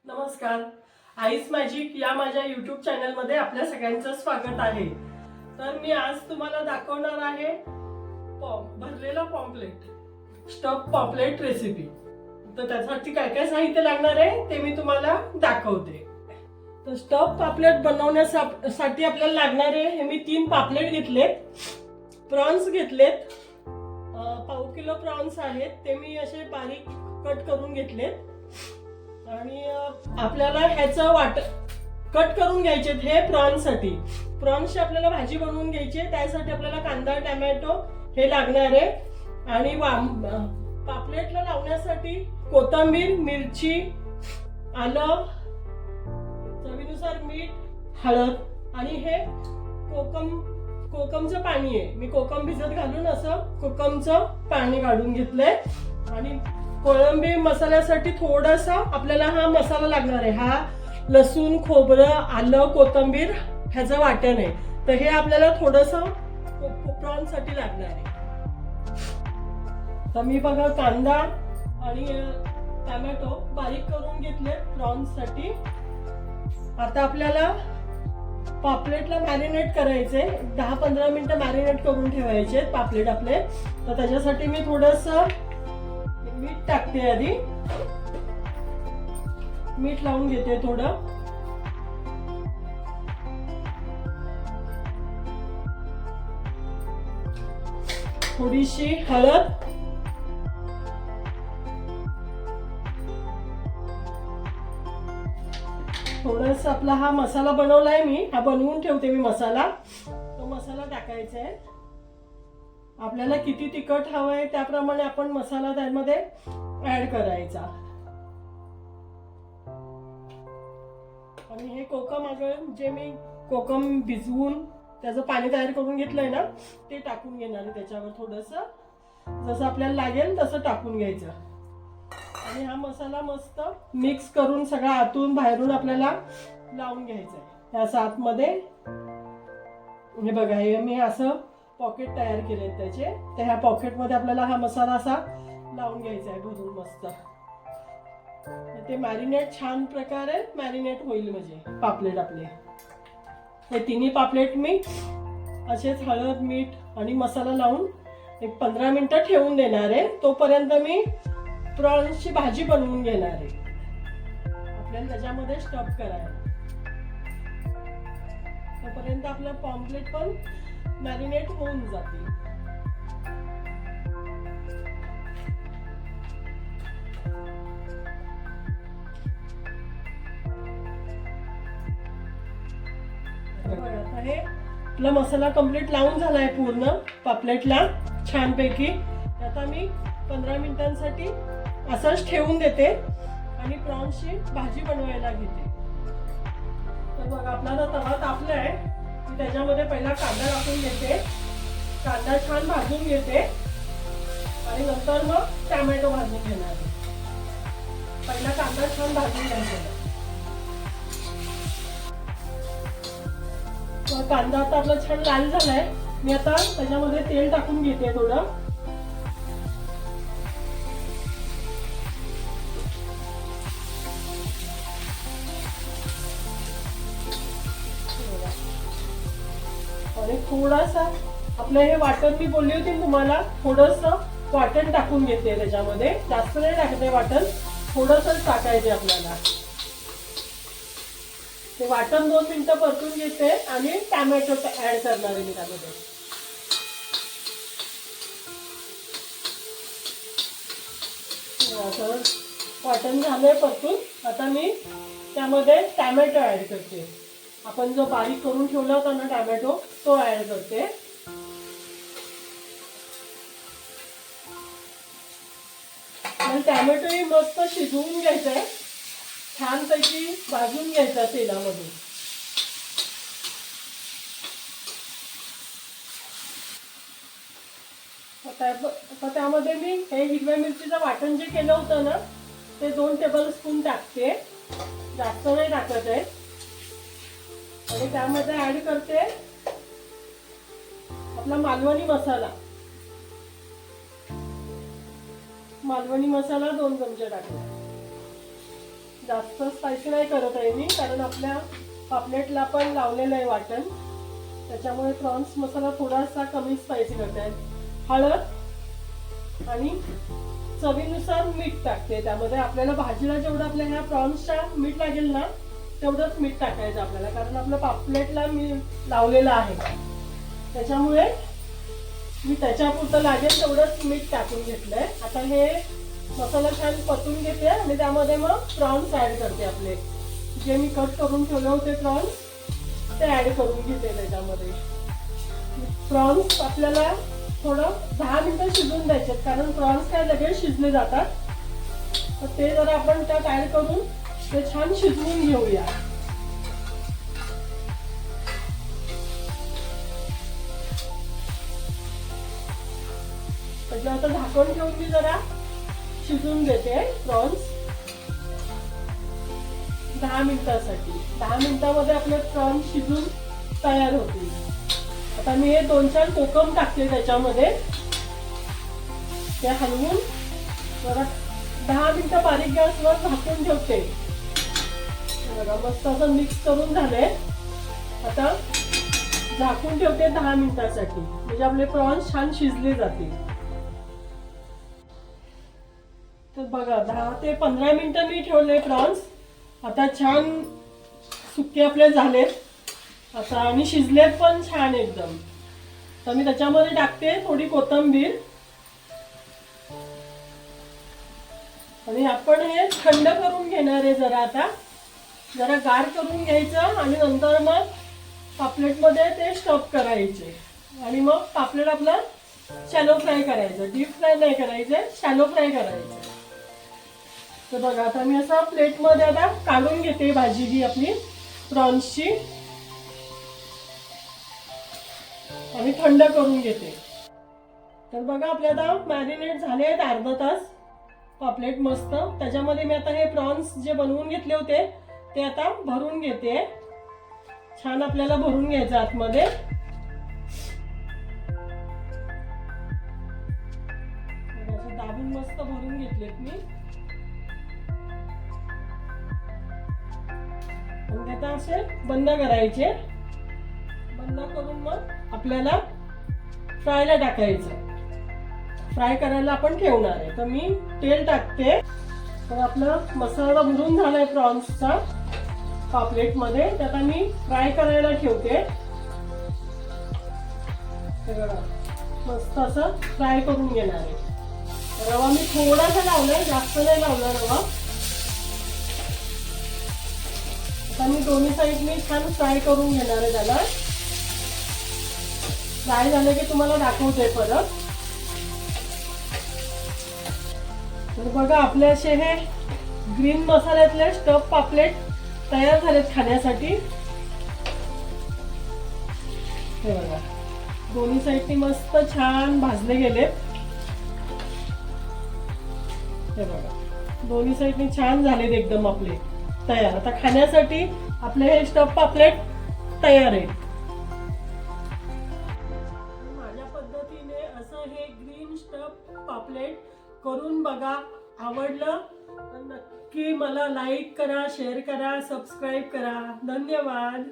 नमस्कार. Ice magic या माझ्या यूट्यूब चॅनलमध्ये आपल्या सगळ्यांचं स्वागत आहे. तर मी आज तुम्हाला दाखवणार आहे भरलेला पॉम्पलेट, स्टफ पॉम्पलेट रेसिपी. तर त्यासाठी काय काय साहित्य लागणार आहे ते मी तुम्हाला दाखवते. तर स्टफ पापलेट बनवण्यासाठी आपल्याला लागणारे हे मी 3 पापलेट घेतलेत. प्रॉन्स घेतलेत, पाव किलो प्रॉन्स आहेत, ते मी असे बारीक कट करून घेतलेत. आणि आपल्याला ह्याचं कट करून घ्यायचे हे प्रॉन्ससाठी. प्रॉन्सची आपल्याला भाजी बनवून घ्यायची आहे, त्यासाठी आपल्याला कांदा टोमॅटो हे लागणार आहे. आणि पापलेटला लावण्यासाठी कोथिंबीर, मिरची, आलं, चवीनुसार मीठ, हळद आणि हे कोकमचं पाणी आहे. मी कोकम भिजत घालून असं कोकमचं पाणी काढून घेतलंय. आणि कोळंबी मसाल्यासाठी थोडासा आपल्याला हा मसाला लागणार आहे. हा लसूण, खोबरं, आलं, कोथिंबीर ह्याचं वाटण आहे. तर हे आपल्याला थोडंसं प्रॉन्ससाठी लागणार आहे. तर मी बघा कांदा आणि टोमॅटो बारीक करून घेतले प्रॉन्ससाठी. आता आपल्याला पापलेटला मॅरिनेट करायचे, 10-15 मिनिटं मॅरिनेट करून ठेवायचे पापलेट आपले. तर त्याच्यासाठी मी थोडंसं मीठ टाकते. आधी मीठ लावून घेते थोडं. थोडीशी हळद, थोडस आपला हा मसाला बनवलाय मी, हा बनवून ठेवते मी मसाला. तो मसाला टाकायचा आहे. आपल्याला किती तिखट हवंय त्याप्रमाणे आपण मसाला त्यामध्ये ऍड करायचा. आणि हे कोकम जे मी कोकम भिजवून त्याचं पाणी तयार करून घेतलंय ना, ते टाकून घेणार आहे त्याच्यावर. थोडंसं जसं आपल्याला लागेल तसं टाकून घ्यायचं. आणि हा मसाला मस्त मिक्स करून सगळा आतून बाहेरून आपल्याला लावून घ्यायचा आहे. या आतमध्ये हे बघा, हे मी असं पॉकेट तयार केले त्याचे. तर ह्या पॉकेटमध्ये आपल्याला हा मसाला असा लावून घ्यायचा आहे भरून मस्त. ते मॅरिनेट छान प्रकारे मॅरिनेट होईल म्हणजे पापलेट आपले. हे तिन्ही पापलेट मी असेच हळद, मीठ आणि मसाला लावून एक 15 मिनिटं ठेवून देणार आहे. तोपर्यंत मी प्रॉन्सची भाजी बनवून घेणार आहे. आपल्याला त्याच्यामध्ये स्टफ करायला. तोपर्यंत आपलं पॉम्पलेट पण मॅरिनेट होऊन जाते. आता हे आपला मसाला कंप्लीट लावून झालाय पूर्ण पापलेटला छानपैकी. आता मी 15 मिनिटांसाठी असंच ठेवून देते आणि प्रॉन्सची भाजी बनवायला घेते. तर बघा आपला तवा तापलाय. मी त्याच्यामध्ये पहिला कांदा टाकून घेते. कांदा छान भाजून घेते आणि नंतर मग टोमॅटो भाजून घेणार. पहिला कांदा छान भाजून घ्यायचा. कांदा आता आपला छान लाल झालाय. मी आता त्याच्यामध्ये तेल टाकून घेते थोडं. आणि थोडासा आपलं हे वाटण मी बोलली होती तुम्हाला, थोडंसं वाटण टाकून घेते त्याच्यामध्ये. जास्त नाही टाकते वाटण, थोडंसं टाकायचे आपल्याला. ते वाटण 2 मिनिटं परतून घेते आणि टोमॅटो ऍड करणार आहे मी त्यामध्ये. वाटण झालंय परतून. आता मी त्यामध्ये टोमॅटो ऍड करते. आपण जो बारीक करून ठेवला होता ना टोमॅटो, तो ऍड करते. टोमॅटोही मस्त शिजवून घ्यायचा आहे, छानपैकी भाजून घ्यायचा तेलामध्ये. आता त्यामध्ये मी हे हिरव्या मिरचीचं वाटण जे केलं होतं ना, ते 2 टेबलस्पून टाकते. जास्त नाही टाकत आहे. आणि त्यामध्ये ऍड करते आपला मालवणी मसाला. मालवणी मसाला 2 चमचे टाकला. जास्त स्पायसी नाही करत आहे मी, कारण आपल्या पापलेटला पण लावलेलं आहे वाटण, त्याच्यामुळे प्रॉन्स मसाला थोडासा कमी स्पायसी करते. हळद आणि चवीनुसार मीठ टाकते त्यामध्ये. आपल्याला भाजीला जेवढं आपल्या ह्या प्रॉन्सच्या मीठ लागेल ना तेवढंच मीठ टाकायचं आपल्याला, कारण आपल्या पापलेटला मी लावलेलं आहे, त्याच्यामुळे मी त्याच्यापुरतं लागेल तेवढंच मीठ टाकून घेतलंय. आता हे मसाला छान परतून घेते आणि त्यामध्ये मग प्रॉन्स ऍड करते. आपले जे मी कट करून ठेवले होते प्रॉन्स ते ऍड करून घेते त्याच्यामध्ये. प्रॉन्स आपल्याला थोडं 10 मिनिटं शिजवून द्यायचे, कारण प्रॉन्स काय लगेच शिजले जातात, तर ते जरा आपण त्यात ऍड करून ते छान शिजवून घेऊया. त्याच्या आता झाकण ठेवून मी जरा शिजवून देते प्रॉन्स 10 मिनिटासाठी. 10 मिनिटामध्ये आपले प्रॉन्स शिजून तयार होतील. आता मी हे 2-4 कोकम टाकते त्याच्यामध्ये, ते हलवून जरा 10 मिनिटं बारीक गॅसवर झाकून ठेवते. बघा मस्त असं मिक्स करून झालंय. आता झाकून ठेवते 10 मिनिटासाठी, म्हणजे आपले प्रॉन्स छान शिजले जातील. तर बघा 10 ते 15 मिनिटं मी ठेवले प्रॉन्स. आता छान सुके आपले झालेत आता आणि शिजलेत पण छान एकदम. तर मी त्याच्यामध्ये टाकते थोडी कोथिंबीर आणि आपण हे थंड करून घेणार आहे. आता जरा गार करून घ्यायचं आणि नंतर मग पापलेटमध्ये ते स्टफ करायचे आणि मग पापलेट आपलं शॅलो फ्राय करायचं. डीप फ्राय नाही करायचं, शॅलो फ्राय करायचं. तर बघा आता मी असं प्लेटमध्ये आता काढून घेते भाजी ही आपली प्रॉन्सची आणि थंड करून घेते. तर बघा आपले आता मॅरिनेट झाले आहेत अर्धा तास पापलेट मस्त. त्याच्यामध्ये मी आता हे प्रॉन्स जे बनवून घेतले होते ते आता भरून घेते. छान आपल्याला भरून घ्यायचं आतमध्ये. दाबून मस्त भरून घेतलेत मी. आणि आता असे बंद करायचे. बंद करून मग आपल्याला फ्रायला टाकायचं. फ्राय करायला आपण ठेवणार आहे. तर मी तेल टाकते. तर आपला मसाला भरून झालाय प्रॉन्सचा पापलेट मध्ये. त्यात मी फ्राय करायला ठेवते. मस्त असं फ्राय करून घेणार आहे. रवा मी थोडासा लावलाय, जास्त नाही लावला रवा. आता मी दोन्ही साईडनी छान फ्राय करून घेणार आहे त्याला. फ्राय झाले की तुम्हाला दाखवते परत. तर बघा आपले असे हे ग्रीन मसाल्यातले स्टफ पापलेट तयार झालेत खाण्यासाठी. हे बघा दोन्ही साईडनी मस्त छान भाजले गेलेत. हे बघा दोन्ही साईडनी छान झालेत एकदम आपले तयार. आता खाण्यासाठी आपले हे स्टफ पापलेट तयार आहे. माझ्या पद्धतीने असं हे ग्रीन स्टफ पापलेट करून बघा. आवडलं तर नक्की मला लाईक करा, शेअर करा, सबस्क्राईब करा. धन्यवाद.